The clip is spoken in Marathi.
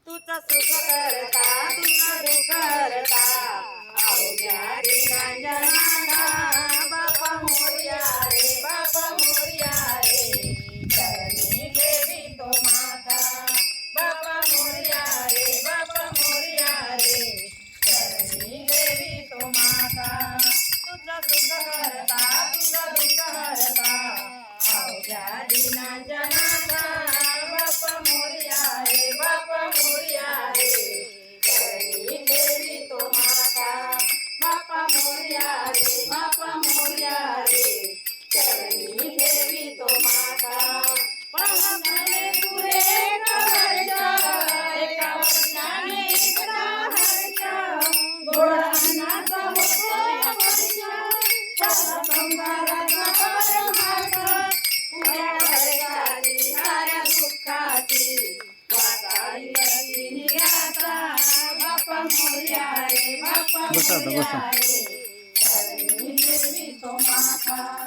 तुझं सुख करता तुझं दुःख करता अवघ्या दीनांजनाला बापा मोरया रे बापा मोरया रे चरणी देवी तो माता बापा मोरया रे बापा मोरया रे चरणी देवी तो माता तुझं सुख करता तुझं दुःख करता अवघ्या दीनांजनाला बापा मोरया रे बापा मोरया रे चरणी देवी तो माता बापा मोरया रे बापा मोरया रे चरणी देवी तो माता पाहणे पुरे एका वर्षाने एकदा हर्ष गोळानाचा होतो वर्ष त्याला संसाराचा परमार्थ पुऱ्या वर्षाची साऱ्या दुःखाची वाचाई कशी निघाचा बापा मोरया रे बापा मोरया रे चरणी देवी तो माता